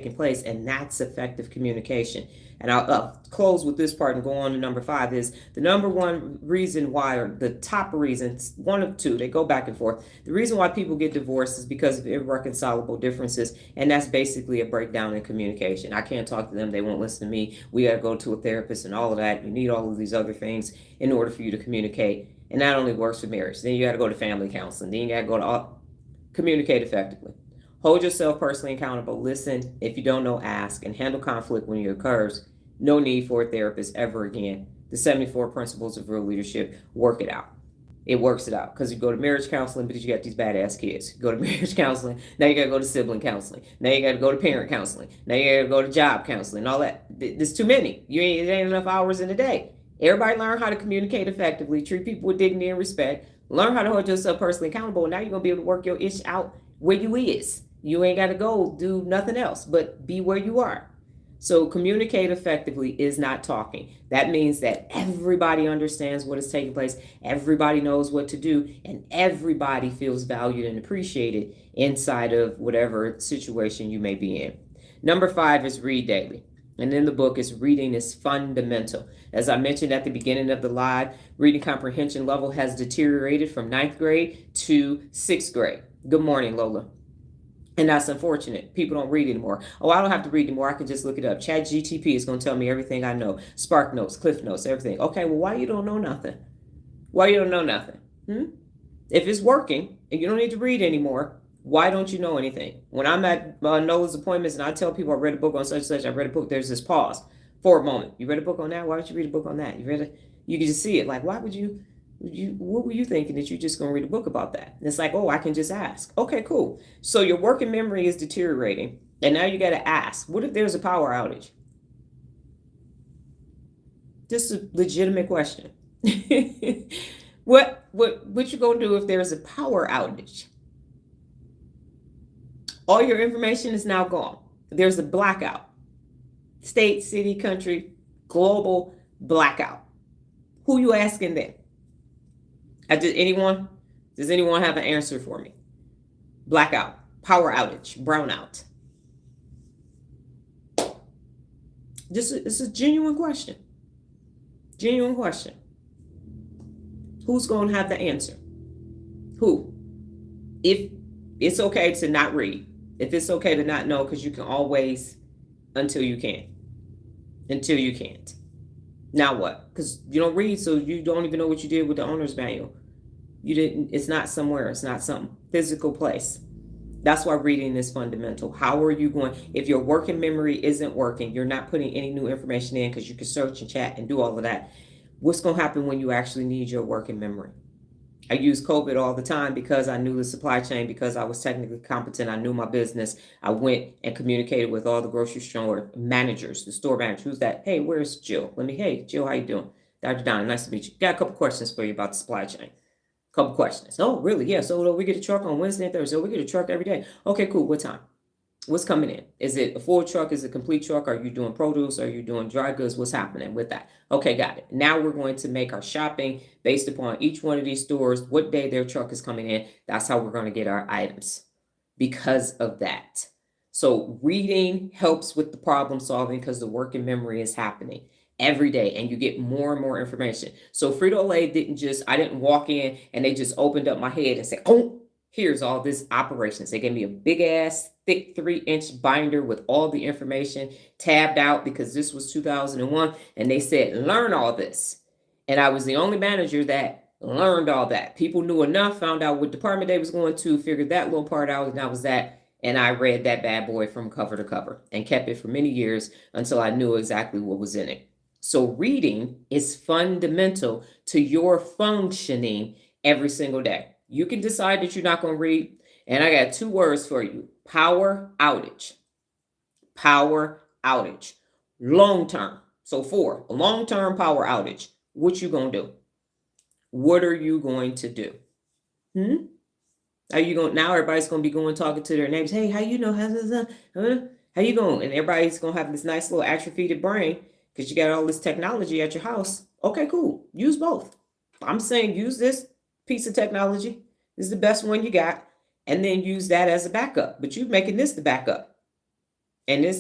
place, and that's effective communication. And I'll close with this part and go on to number 5 is the number one reason why, or the top reasons, one of two, they go back and forth. The reason why people get divorced is because of irreconcilable differences, and that's basically a breakdown in communication. I can't talk to them, they won't listen to me, we got to go to a therapist and all of that. You need all of these other things in order for you to communicate, and that only works for marriage. Then you got to go to family counseling, then you got to go to communicate effectively. Hold yourself personally accountable. Listen, if you don't know, ask, and handle conflict when it occurs. No need for a therapist ever again. The 74 principles of real leadership, work it out. It works it out, because you go to marriage counseling because you got these badass kids. You go to marriage counseling, now you got to go to sibling counseling. Now you got to go to parent counseling. Now you got to go to job counseling, all that. There's too many. It ain't enough hours in a day. Everybody learn how to communicate effectively, treat people with dignity and respect, learn how to hold yourself personally accountable. Now you're going to be able to work your ish out where you is. You ain't got to go do nothing else but be where you are. So communicate effectively is not talking. That means that everybody understands what is taking place, everybody knows what to do, and everybody feels valued and appreciated inside of whatever situation you may be in. Number 5 is read daily. And in the book is reading is fundamental. As I mentioned at the beginning of the live, reading comprehension level has deteriorated from 9th grade to 6th grade. Good morning, Lola. And that's unfortunate. People don't read anymore. Oh, I don't have to read anymore. I can just look it up. ChatGTP is going to tell me everything I know. Spark Notes, Cliff Notes, everything. Okay, well, why you don't know nothing? Why you don't know nothing? If it's working and you don't need to read anymore, why don't you know anything? When I'm at Nola's appointments and I tell people I read a book on such and such, I read a book, there's this pause for a moment. You read a book on that? Why don't you read a book on that? You can just see it. Like, why would you, what were you thinking that you're just going to read a book about that? And it's like, oh, I can just ask. Okay, cool. So your working memory is deteriorating. And now you got to ask, what if there's a power outage? Just a legitimate question. What you going to do if there's a power outage? All your information is now gone. There's a blackout. State, city, country, global blackout. Who you asking then? Does anyone have an answer for me? Blackout, power outage, brownout. It's a genuine question. Genuine question. Who's going to have the answer? Who? If it's okay to not read, if it's okay to not know, because you can always until you can. Until you can't. Now what? Because you don't read, so you don't even know what you did with the owner's manual. You didn't, it's not somewhere, it's not some physical place. That's why reading is fundamental. How are you going, if your working memory isn't working, you're not putting any new information in because you can search and chat and do all of that. What's going to happen when you actually need your working memory? I use COVID all the time because I knew the supply chain, because I was technically competent. I knew my business. I went and communicated with all the grocery store managers, the store manager. Who's that? Hey, where's Jill? Hey, Jill, how you doing? Dr. Donna, nice to meet you. Got a couple questions for you about the supply chain. Couple questions. Oh, really? Yeah. So we get a truck on Wednesday and Thursday. We get a truck every day. Okay, cool. What time? What's coming in? Is it a full truck? Is it a complete truck? Are you doing produce? Are you doing dry goods? What's happening with that? Okay, got it. Now we're going to make our shopping based upon each one of these stores, what day their truck is coming in. That's how we're going to get our items because of that. So reading helps with the problem solving because the working memory is happening every day and you get more and more information. So Frito-Lay I didn't walk in and they just opened up my head and said, oh, here's all this operations. They gave me a big ass, thick 3-inch binder with all the information tabbed out because this was 2001. And they said, learn all this. And I was the only manager that learned all that. People knew enough, found out what department they was going to, figured that little part out, and that was that. And I read that bad boy from cover to cover and kept it for many years until I knew exactly what was in it. So reading is fundamental to your functioning every single day. You can decide that you're not going to read. And I got 2 words for you. Power outage. Power outage. Long term. So for a long-term power outage, what you going to do? What are you going to do? Are you going, now everybody's going to be going talking to their neighbors. Hey, how you know? How you going? And everybody's going to have this nice little atrophied brain because you got all this technology at your house. Okay, cool. Use both. I'm saying use this piece of technology. This is the best one you got. And then use that as a backup. But you're making this the backup. And this